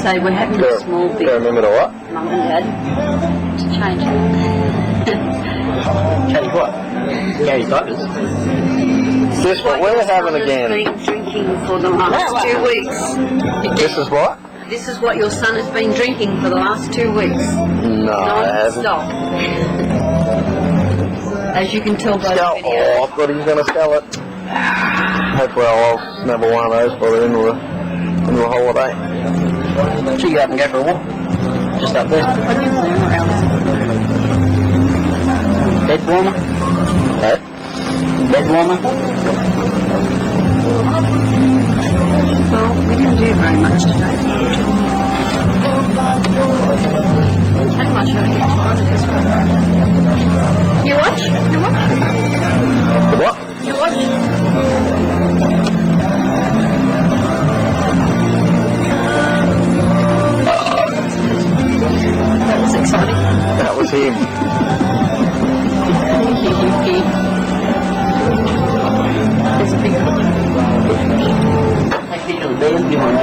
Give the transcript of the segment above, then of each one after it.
say we're having a small bit. Don't remember the what? Mum and Dad. To change it. Change what? Gary's diapers. This what we're having again. Been drinking for the last 2 weeks. This is what? This is what your son has been drinking for the last 2 weeks. No, I haven't. Non-stop. As you can tell by the Oh, video. I thought he was going to sell it. Hopefully I'll snap one of those by the end of the holiday. So you have and go for a walk. Just up there. Bed warmer? Hey? Bed warmer? Well, we didn't do very much today. How much have you You watch? You watch? What? You watch? That was exciting. That was him. There's a big Take picture of the bed behind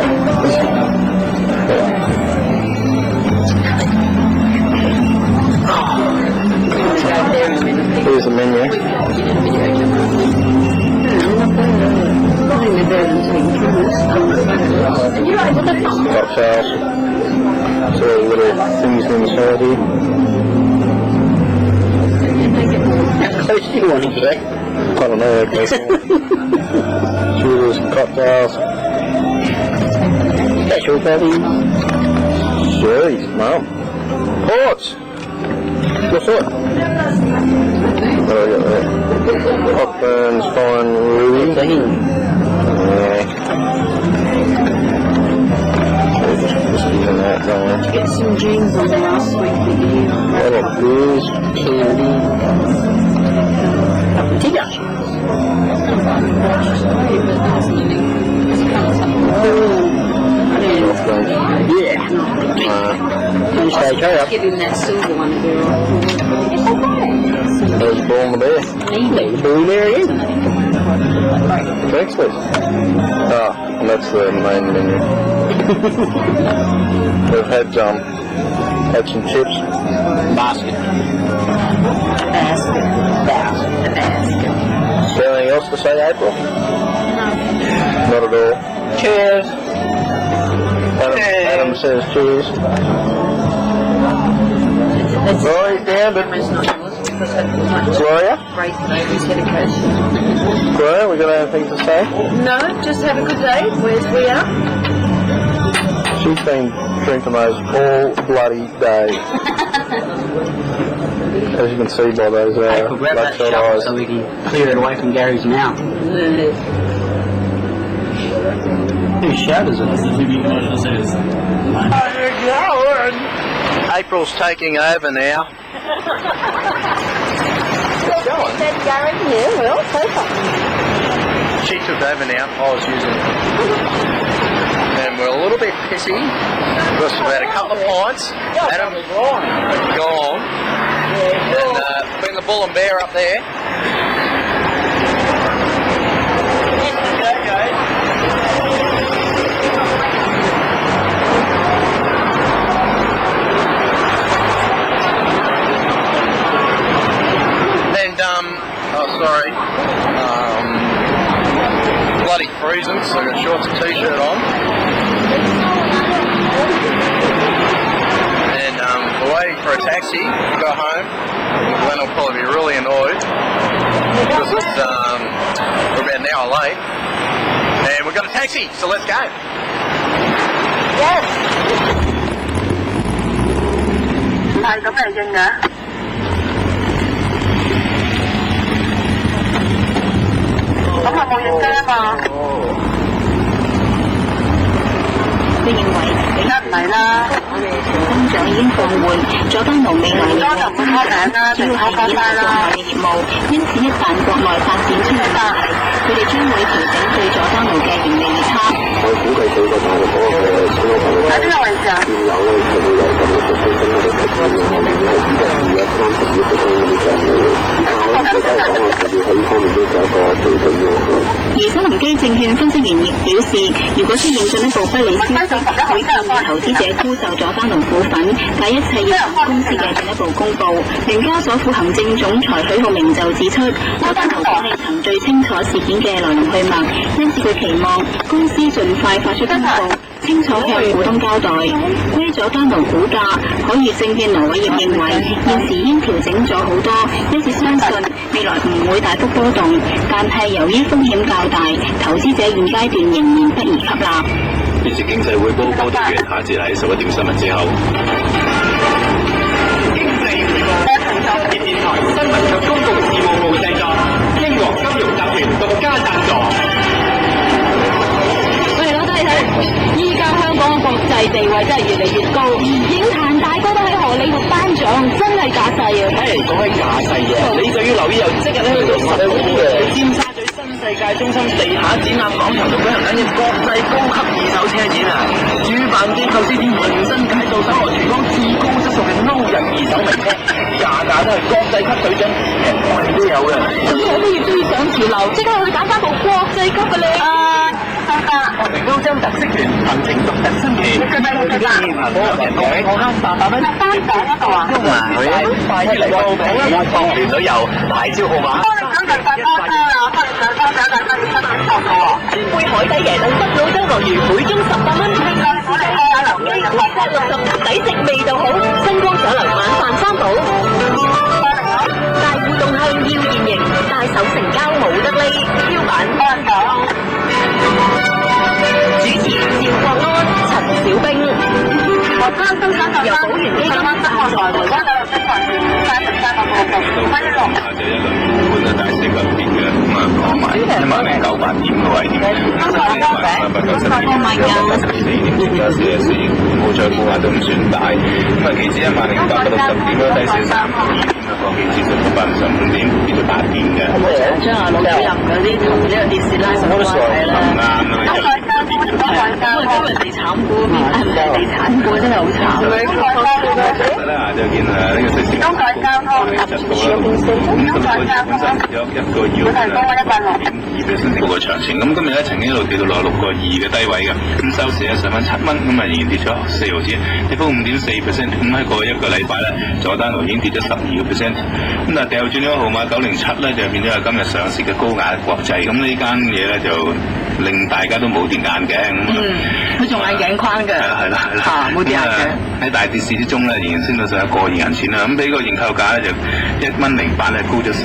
Here's the menu. Cocktails. So little things inside here. How close do you want it today? I don't know. Cheers, cocktails. Special buddy. Jeez, Mum. Ports! What's that? What do I got there? Cockburns, fine, ruby. It's a him. Yeah. Just using that going. Get some jeans on the last week video. What a booze. Candy. Tigger. Yeah. Don't stay hurry up. Give him that silver one to go There's Bull and the Bear. Easy. The blue there is. Breakfast. Ah, and that's the main menu. We've had some chips. Basket. Basket. Is there anything else to say, April? Not at all. Cheers. Adam says cheers. Rory's down, but Gloria? Gloria, we got anything to say? No, just have a good day. Where's we are? She's been drinking those all bloody day. As you can see by those April, grab that bloodshot shovel eyes. so we can clear it away from Gary's mouth. Whose shirt is it? April's taking over now. Gary, yeah, well, so far. She took over now. I was using it. And we're a little bit pissy because we've had a couple of pints. Adam gone. And bring the Bull and Bear up there. Bloody freezing, so I've got shorts and t-shirt on. And we're waiting for a taxi to go home. Glenn will probably be really annoyed because it's, we're about an hour late. And we've got a taxi, so let's go. Yes. Này có phải dừng hả? Có mà một dừng xe mà. Tôi認為你唔係啦，工長已經放緩，佐丹奴未來業務就唔會開名啦，主要係以內嘅業務，因此一旦國內發展出問題，佢哋將會調整對佐丹奴嘅盈利預測。我估計佢個大陸嗰個嘅小老闆喺邊個位置啊？現有咧就會有咁嘅特徵，咁我哋睇見我哋係230億嘅咁樣嘅，然後咧再加上我哋喺呢方面都有一個調整嘅。而家唔恒基證券分析員亦表示，如果出現進一步不利消息，會建議投資者沽售佐丹奴股份，但一切要等公司嘅進一步公佈。聯交所副行政總裁許浩明就指出，佐丹奴管理層最清楚事件嘅來龍去脈，因此佢期望公司盡快發出公佈，清楚向股東交代。關於佐丹奴股價，海悅證券羅偉業認為現時已經調整咗好多，因此相信未來唔會大幅波動，但係由於風險較大，投資者現階段仍然不宜吸納。呢次經濟匯報報道嘅下一節喺11點新聞之後。經濟匯報，特別電台新聞及公共事務部製作，英皇金融集團獨家贊助。喂，攞低睇，依家香港嘅國際地位真係越嚟越高，影壇大哥都喺荷里活頒獎，真係架勢啊！講起架勢嘅，你就要留意由即日咧去到15嘅尖沙咀新世界中心地下展覽廣場度舉行緊嘅國際高級二手車展啊！主辦機構先至重新介紹搜羅全港至高質素嘅歐人二手名車，價格都係國際級水準，平貴都有嘅。咁我都要追上潮流，即刻去揀翻部國際級嘅你。我哋歐洲特色團行程獨特新奇，我啱800蚊，單講一個啊！快啲嚟報名啦！創聯旅遊牌照號碼。杯海底椰等北澳洲樂園每宗18蚊，抵食味道好，星光酒樓晚飯三寶。大互動向要現形，大手成交冇得匿，標版安港。主持趙國安、陳小冰。由保元基金北岸來回灣963下就一輪半啦，大4個點嘅，咁啊講埋10900點嘅位點嘅，10890點，成交44億，冇再高壓都唔算大，咁啊期指10860點啦，低少3點，國企指數155點，跌咗8點嘅。將阿陸主任嗰啲同呢個電視拉上關係啦。因為今日地產股邊係唔係地產股真係好慘。係啦，就見呢個瑞士銀行報價7到啦，咁個月本身有1個月2%升幅嘅長線，咁今日咧曾經一路跌到落6個2嘅低位嘅，咁收市咧上翻7蚊，咁啊仍然跌咗4毫子，跌幅5.4%，咁喺過去一個禮拜咧，佐丹奴已經跌咗12%，咁但係掉轉呢個號碼907咧就變咗係今日上市嘅高雅國際，咁呢間嘢咧就令大家都冇跌眼鏡，佢仲眼鏡框嘅，係啦，冇跌眼鏡。喺大跌市之中咧，仍然升到上過2銀錢啦，咁比個認購價咧就1.08蚊咧高咗11%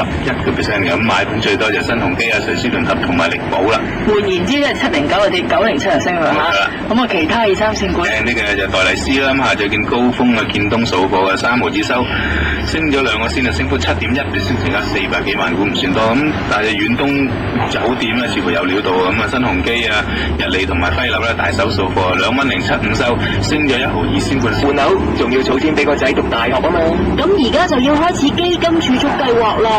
嘅，咁買盤最多就新鴻基啊、瑞士聯合同埋力寶啦。換言之，即係709嗰啲907就升啦嚇。咁啊，其他2、3線股平啲嘅就代麗斯啦，咁下晝見高峰啊，建東數過嘅3毫子收，升咗2個先啊，升幅7.1%，成交400幾萬股唔算多，咁但係遠東酒店咧似乎有料到，咁啊新鴻基啊、日利同埋輝立咧大手數貨2.75收，升咗1毫2仙半。換樓仲要儲錢俾個仔讀大學啊嘛。咁而家就要開始基金儲蓄計劃啦。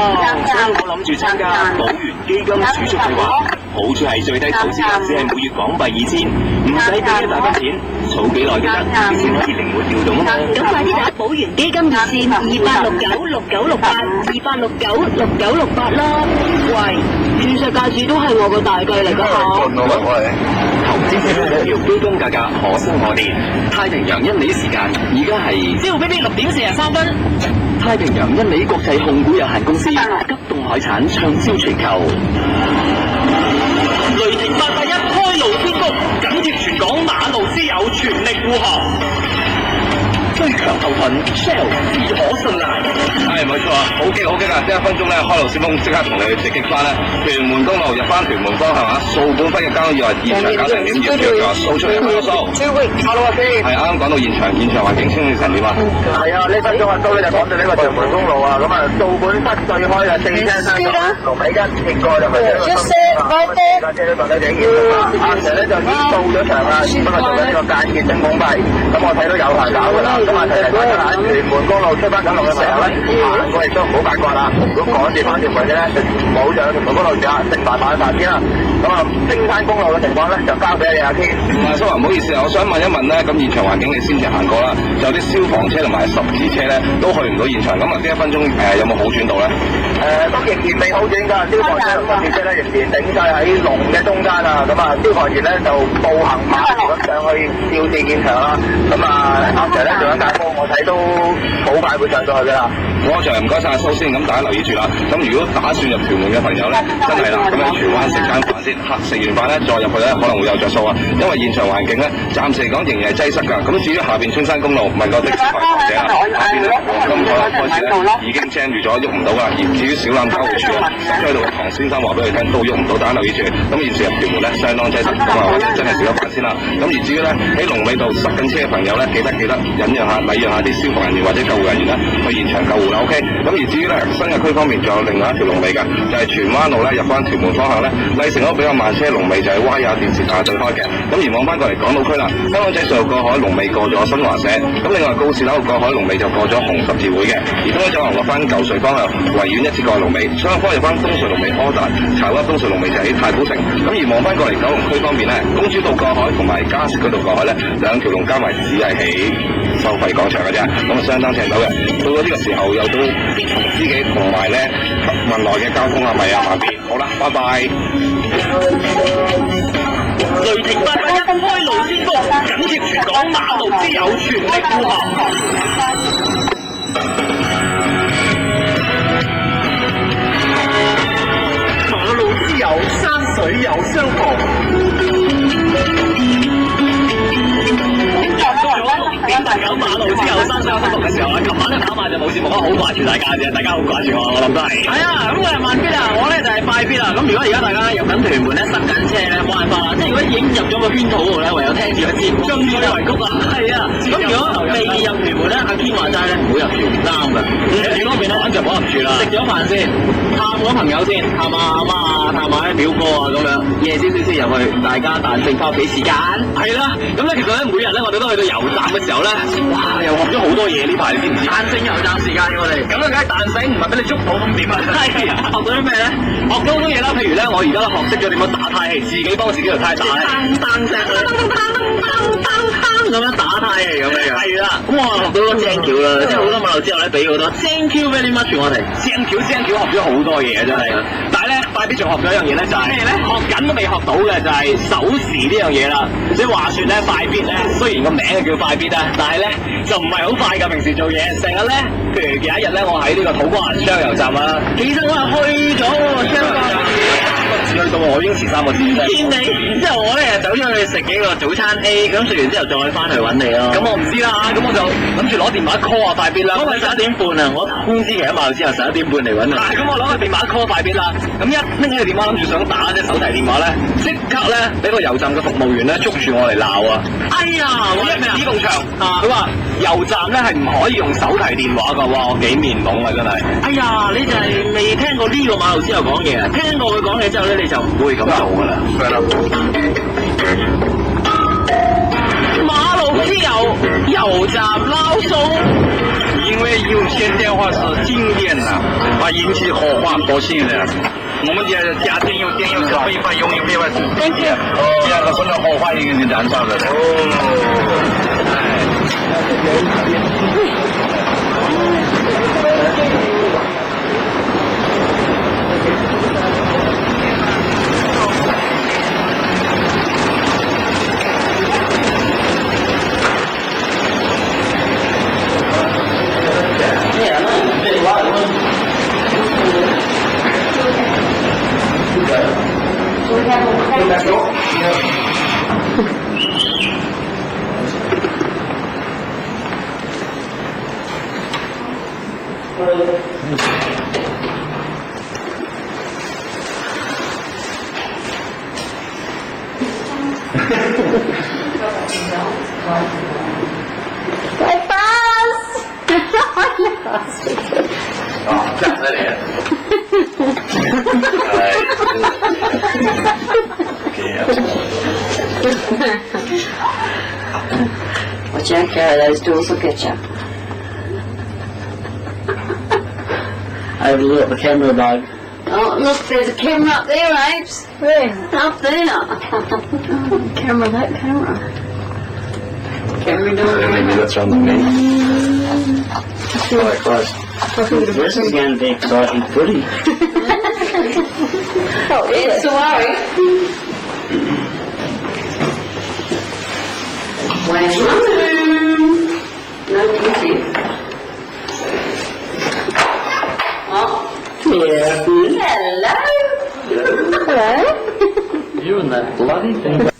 我諗住參加保元基金儲蓄計劃，好處係最低投資額只係每月港幣2000，唔使俾一大筆錢，儲幾耐都得，先可以靈活調動啊嘛。咁快啲打保元基金熱線28696968，28696968啦。喂，鑽石戒指都係我個大計嚟㗎嚇。投資者要基金價格可升可跌，太平洋1厘時間而家係朝俾你6點43分。太平洋1厘國際控股有限公司急凍海產暢銷全球。雷霆881開路宣告，緊貼全港馬路私有全力護航。最強後盾 Shell 自可信賴。係冇錯啊，好激啊！即係1分鐘咧，開路先鋒即刻同你去直擊翻咧。屯門公路入翻屯門方向啊，掃管笏嘅交通意外現場搞成點？業主就話掃出嚟開個數。係啱啱講到現場環境清理成點啊？係啊，呢分鐘啊，到咧就講到呢個屯門公路啊，咁啊掃管笏對開啊，正車山咁6米1應該就係架車都覺得幾險啊！阿 Sir 咧就已經到咗場啦，不過做緊呢個間歇性封閉，咁我睇到有排搞㗎啦。咁啊，提醒大家喺屯門公路出翻九龍嘅時候咧，行過亦都唔好八卦啦。如果趕住翻條軌嘅咧，就冇上屯門公路住啦，食埋晚飯先啦。咁啊，青山公路嘅情況咧，就交俾你阿 K。蘇華唔好意思啊，我想問一問咧，咁現場環境你先至行過啦，就有啲消防車同埋十字車咧都去唔到現場，咁啊呢1分鐘有冇好轉到咧？都仍然未好轉㗎，消防車同十字車咧仍然地晒喺龍嘅中間啊，咁啊消防員咧就步行馬路咁上去肇事現場啦。咁啊阿 Sir 咧做緊解剖，我睇都好快會上到去噶啦。我就唔該晒阿蘇先，咁大家留意住啦。咁如果打算入屯門嘅朋友咧，真係啦，咁喺荃灣食間飯先，食完飯咧再入去咧可能會有着數啊。因為現場環境咧暫時嚟講仍然係擠塞㗎。咁至於下邊青山公路問個的士牌行者啊，下邊咧黃金海岸開始咧已經遮住咗，喐唔到㗎。而至於小欖交匯處咧，喺度唐先生話俾佢聽都喐唔到，大家留意住。咁現時入屯門咧相當擠塞，咁啊或者真係食咗飯先啦。咁而至於咧喺龍尾度塞緊車嘅朋友咧，記得忍讓下、禮讓下啲消防人員或者救護人員咧去現場救護啦。OK。咁而至於咧新界區方面，仲有另外一條龍尾㗎，就係荃灣路咧入翻屯門方向咧，麗城嗰比較慢車龍尾就係歪亞電視塔對開嘅。咁而望翻過嚟港島區啦，香港仔隧道過海龍尾過咗新華社，咁另外告士打道過海龍尾就過咗紅十字會嘅。而東區走廊落翻舊隧方向，維園一節過龍尾，雙方入翻東隧龍尾柯達，柴灣東隧龍尾就喺太古城。咁而望翻過嚟九龍區方面咧，公主道過海同埋加士居道過海咧，兩條龍加埋只係起收費廣場嘅啫，咁啊相當正到嘅。到咗呢個時候又到司機同埋咧文萊嘅交通係咪啊慢啲？好啦，拜拜。雷霆881開路先鋒，緊貼全港馬路之友全力護航。馬路之友，山水有相逢。大家馬路之後山水有相逢嘅時候啊，琴晚咧跑馬就冇節目啦，好掛住大家啫，大家好掛住我諗都係。係啊，咁我係慢必啊，我咧就係快必啊。咁如果而家大家入緊屯門咧塞緊車咧，冇辦法啦。即係如果已經入咗個圈套度咧，唯有聽住個節目。中意你圍谷啊！係啊，咁如果未入屯門咧，阿堅話齋咧唔好入住唔啱㗎。如果變咗玩就唔好入住啦。食咗飯先，探咗朋友先，探下阿媽啊，探下啲表哥啊咁樣，夜少少先入去，大家彈性翻屋企時間。係啦，咁咧其實咧每日咧我哋都去到油站嘅時候咧，哇！又學咗好多嘢呢排，你知唔知？彈性油站時間我哋，咁啊梗係彈性，唔係俾你捉到咁點啊？係學到啲咩咧？學到好多嘢啦，譬如咧，我而家學識咗點樣打太氣，自己幫自己條太打咧，噔聲咁樣打太氣咁樣。係啦，咁我學到好多正橋啦，即係好多馬路之後咧，俾好多 thank you very much 我哋正橋學咗好多嘢真係。但係咧，快啲仲學咗一樣嘢咧，就係咩咧？學緊都未學到嘅就係守時呢樣嘢啦。即係話説咧，快必咧，雖然個名係叫快必啊，但係咧就唔係好快㗎。平時做嘢成日咧，譬如有一日咧，我喺呢個土瓜灣雙油站啊，其實我係去咗雙油站，去到我已經遲3個字啫。見你，然之後我咧走咗去食幾個早餐 A，咁食完之後再翻去揾你咯。咁我唔知啦，咁我就諗住攞電話 call 啊快必啦。嗰個11點半啊，我通知其他馬路之後11點半嚟揾你。咁我攞個電話 call 快必啦，咁一拎起個電話諗住想打隻手提電話咧，即刻咧俾個油站嘅服務員咧捉住我嚟鬧啊！哎呀，我一指埲牆啊！佢話油站咧係唔可以用手提電話㗎，哇！我幾面懵啊真係！哎呀，你就係未聽過呢個馬路之後講嘢啊？聽過佢講嘢之後咧，你就唔會咁做㗎啦。馬路之友，油站撈數。因为有线电话是静电呐，引起火化不幸的。我们家庭有电有是非法用非法是电线，第二个不能火化一个人燃烧的。Watch out, Kara, those doors will get you. Have a look at the camera, dog. Oh, look, there's a camera up there, Apes. Where? Up there. Camera, that camera. Camera doing Maybe that's on the main. This is going to be exciting footy. It's worry. Where's mum? No beauty. Oh. Yeah. Hello. Hello. You and that bloody thing.